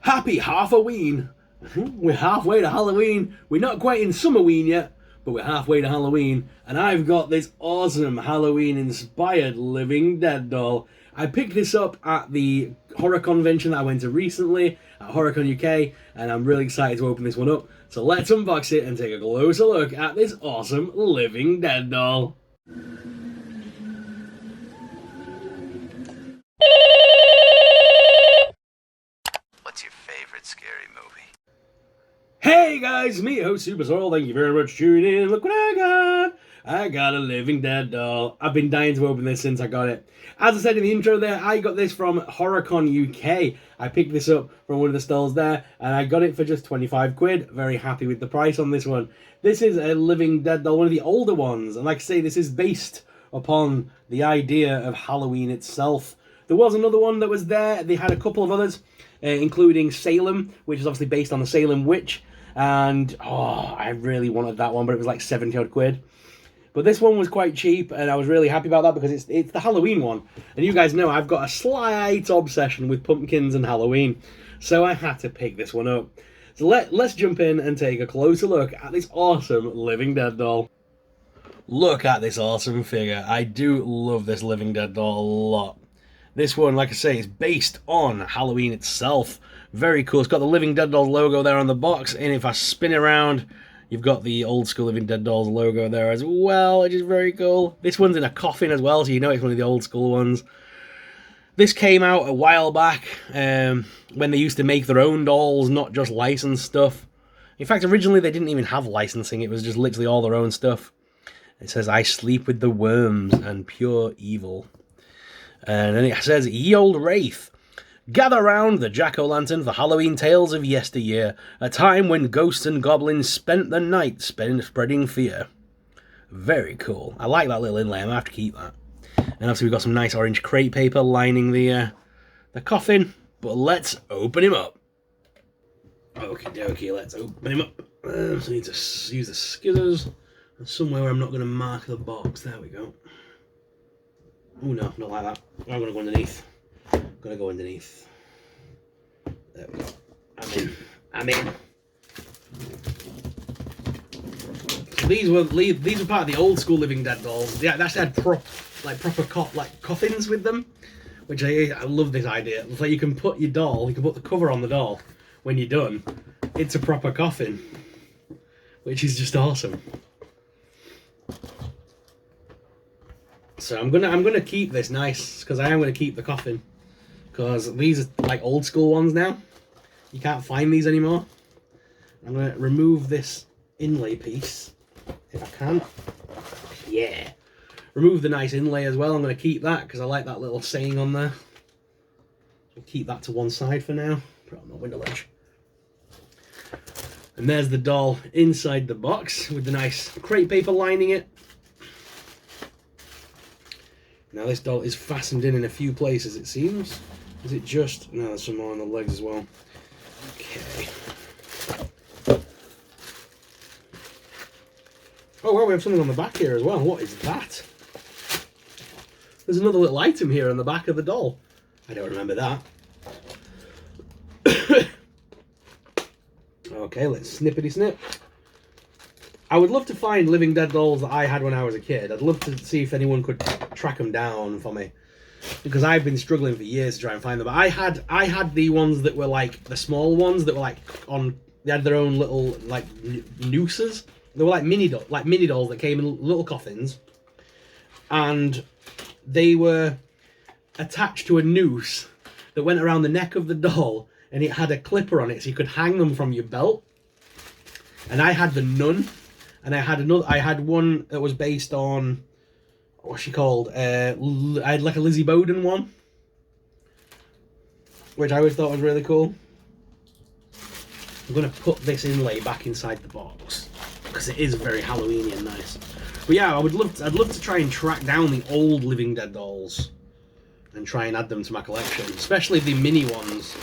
Happy Half-a-ween! We're halfway to Halloween. We're not quite in Summerween yet, but we're halfway to Halloween. And I've got this awesome Halloween-inspired Living Dead doll. I picked this up at the horror convention that I went to recently, at HorrorCon UK, and I'm really excited to open this one up. So let's unbox it and take a closer look at this awesome Living Dead doll. What's your favorite scary movie? Hey guys, me host Super Soul. Thank you very much for tuning in. Look what I got! I got a Living Dead doll. I've been dying to open this since I got it. As I said in the intro there, I got this from HorrorCon UK. I picked this up from one of the stalls there, and I got it for just 25 quid. Very happy with the price on this one. This is a Living Dead doll, one of the older ones, and like I say, this is based upon the idea of Halloween itself. There was another one that was there. They had a couple of others, including Salem, which is obviously based on the Salem Witch. And, I really wanted that one, but it was like 70 odd quid. But this one was quite cheap, and I was really happy about that because it's the Halloween one. And you guys know I've got a slight obsession with pumpkins and Halloween. So I had to pick this one up. So let's jump in and take a closer look at this awesome Living Dead doll. Look at this awesome figure. I do love this Living Dead doll a lot. This one, like I say, is based on Halloween itself. Very cool. It's got the Living Dead Dolls logo there on the box, and if I spin around, you've got the old school Living Dead Dolls logo there as well, which is very cool. This one's in a coffin as well, so you know it's one of the old school ones. This came out a while back, when they used to make their own dolls, not just licensed stuff. In fact, originally they didn't even have licensing. It was just literally all their own stuff. It says, "I sleep with the worms and pure evil." And then it says, "Ye Ole Wraith. Gather round the jack-o'-lantern for Halloween tales of yesteryear, a time when ghosts and goblins spent the night spreading fear." Very cool. I like that little inlay. I'm going to have to keep that. And obviously we've got some nice orange crepe paper lining the coffin. But let's open him up. Okie dokie, let's open him up. So I need to use the scissors. Somewhere where I'm not going to mark the box. There we go. Oh no, not like that. I'm going to go underneath. Gonna go underneath. There we go. I'm in. So these were part of the old school Living Dead dolls. Yeah, they actually had proper coffins with them, which I love this idea. It's like you can put your doll, you can put the cover on the doll when you're done. It's a proper coffin, which is just awesome. So I'm gonna keep this nice because I am gonna keep the coffin. Because these are like old school ones now. You can't find these anymore. I'm going to remove this inlay piece, if I can. Yeah. Remove the nice inlay as well. I'm going to keep that because I like that little saying on there. I'll keep that to one side for now. Put it on my window ledge. And there's the doll inside the box with the nice crepe paper lining it. Now this doll is fastened in a few places, it seems. Is it just... No, there's some more on the legs as well. Okay. Oh, well, we have something on the back here as well. What is that? There's another little item here on the back of the doll. I don't remember that. Okay, let's snippety snip. I would love to find Living Dead dolls that I had when I was a kid. I'd love to see if anyone could track them down for me. Because I've been struggling for years to try and find them. But I had the ones that were like the small ones that were like on. They had their own little like nooses. They were like mini dolls that came in little coffins, and they were attached to a noose that went around the neck of the doll, and it had a clipper on it, so you could hang them from your belt. And I had the nun, and I had one that was based on. What's she called? I had like a Lizzie Bowden one, which I always thought was really cool. I'm going to put this inlay back inside the box because it is very Halloweeny and nice. But yeah, I'd love to try and track down the old Living Dead dolls and try and add them to my collection, especially the mini ones,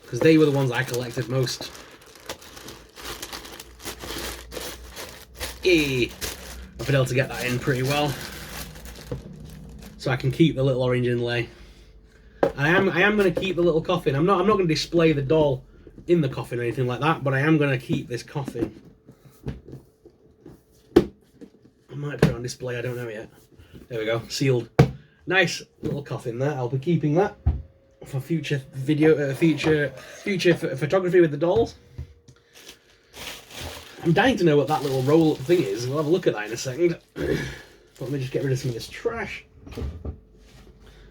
because they were the ones I collected most. I've been able to get that in pretty well. So I can keep the little orange inlay. I am going to keep the little coffin. I'm not going to display the doll in the coffin or anything like that, but I am going to keep this coffin. I might put it on display, I don't know yet. There we go, sealed. Nice little coffin there. I'll be keeping that for future video, future photography with the dolls. I'm dying to know what that little roll-up thing is. We'll have a look at that in a second. But let me just get rid of some of this trash.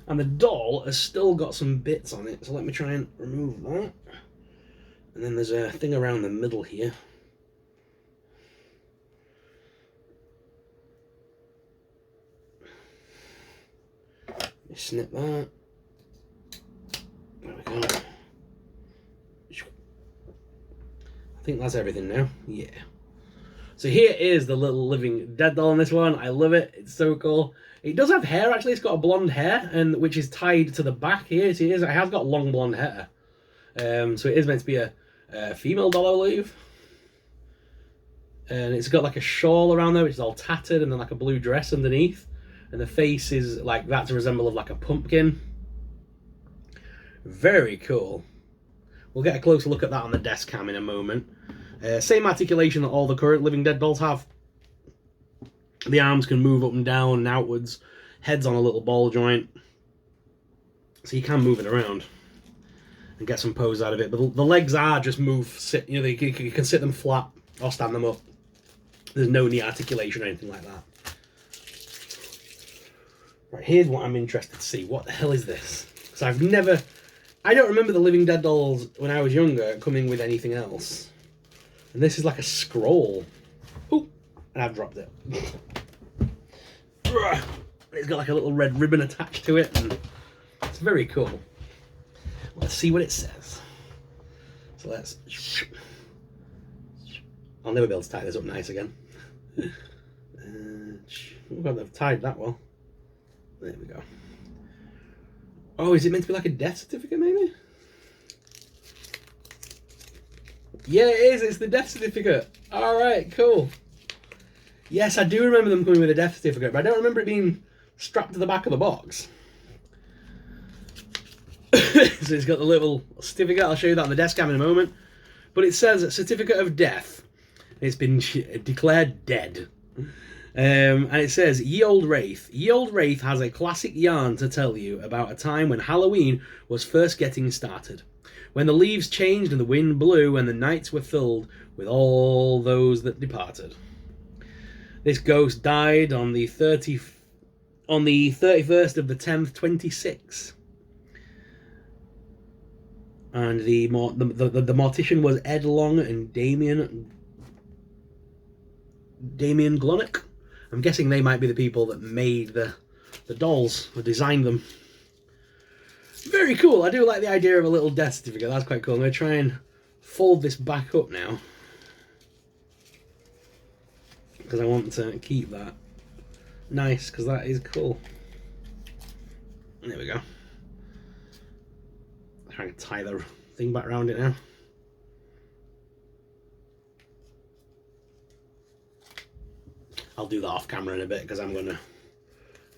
And the doll has still got some bits on it, so let me try and remove that. And then there's a thing around the middle here. Snip that. There we go. I think that's everything now. Yeah. So here is the little living dead doll on this one. I love it. It's so cool. It does have hair, actually. It's got a blonde hair, and which is tied to the back here. See, it has got long blonde hair. So it is meant to be a female doll, I believe. And it's got like a shawl around there, which is all tattered, and then like a blue dress underneath. And the face is like that to resemble of like a pumpkin. Very cool. We'll get a closer look at that on the desk cam in a moment. Same articulation that all the current Living Dead dolls have. The arms can move up and down and outwards. Head's on a little ball joint. So you can move it around and get some pose out of it. But the legs are just sit. You know, you can sit them flat or stand them up. There's no knee articulation or anything like that. Right, here's what I'm interested to see. What the hell is this? Because I don't remember the Living Dead dolls when I was younger coming with anything else. And this is like a scroll. Ooh, and I've dropped it. It's got like a little red ribbon attached to it, and it's very cool. Let's see what it says. So let's... I'll never be able to tie this up nice again. Oh god, they've tied that well. There we go. Oh, is it meant to be like a death certificate, maybe? Yeah, it is. It's the death certificate. All right, cool. Yes, I do remember them coming with a death certificate, but I don't remember it being strapped to the back of the box. So it's got the little certificate. I'll show you that on the desk cam in a moment. But it says certificate of death. It's been declared dead. And it says, Ye Olde Wraith. Ye Olde Wraith has a classic yarn to tell you about a time when Halloween was first getting started. When the leaves changed and the wind blew and the nights were filled with all those that departed. This ghost died on the 31st of the 10th, 26. And the mortician was Ed Long and Damien Glonick. I'm guessing they might be the people that made the dolls or designed them. Very cool. I do like the idea of a little death certificate. That's quite cool. I'm going to try and fold this back up now, because I want to keep that nice, because that is cool. There we go. I'm trying to tie the thing back around it now. I'll do that off camera in a bit, because I'm going to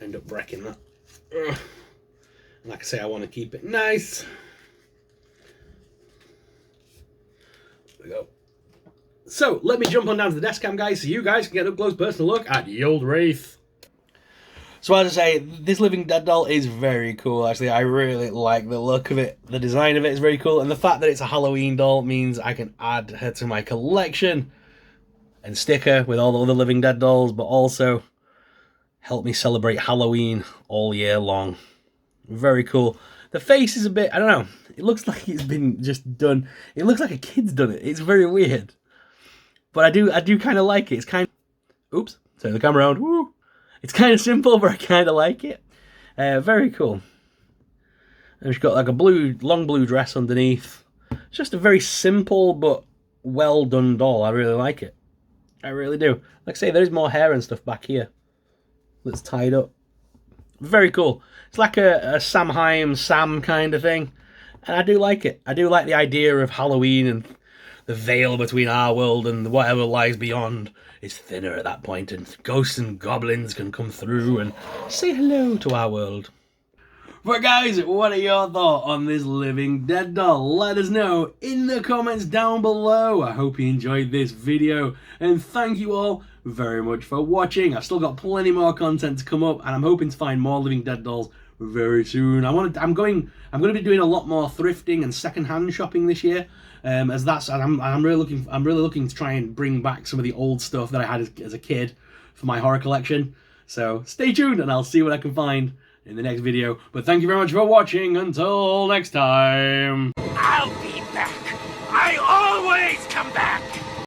end up wrecking that. Ugh. Like I say, I want to keep it nice. There we go. So, let me jump on down to the desk cam, guys, so you guys can get an up-close personal look at Ye Olde Wraith. So, as I say, this Living Dead doll is very cool, actually. I really like the look of it. The design of it is very cool, and the fact that it's a Halloween doll means I can add her to my collection and stick her with all the other Living Dead dolls, but also help me celebrate Halloween all year long. Very cool. The face is a bit, I don't know, it looks like it's been just done. It looks like a kid's done it. It's very weird. But I do kind of like it. It's kind of, oops, turn the camera around. Woo! It's kind of simple, but I kind of like it. Very cool. And she's got like a long blue dress underneath. It's just a very simple but well done doll. I really like it. I really do. Like I say, there's more hair and stuff back here that's tied up. Very cool. It's like a Sam kind of thing. And I do like it. I do like the idea of Halloween, and the veil between our world and whatever lies beyond is thinner at that point, and ghosts and goblins can come through and say hello to our world. But guys, what are your thoughts on this Living Dead doll? Let us know in the comments down below. I hope you enjoyed this video, and thank you all very much for watching. I've still got plenty more content to come up, and I'm hoping to find more Living Dead dolls very soon. I'm going to be doing a lot more thrifting and second-hand shopping this year. I'm really looking to try and bring back some of the old stuff that I had as a kid for my horror collection. So stay tuned, and I'll see what I can find in the next video. But thank you very much for watching. Until next time. I'll be back. I always come back.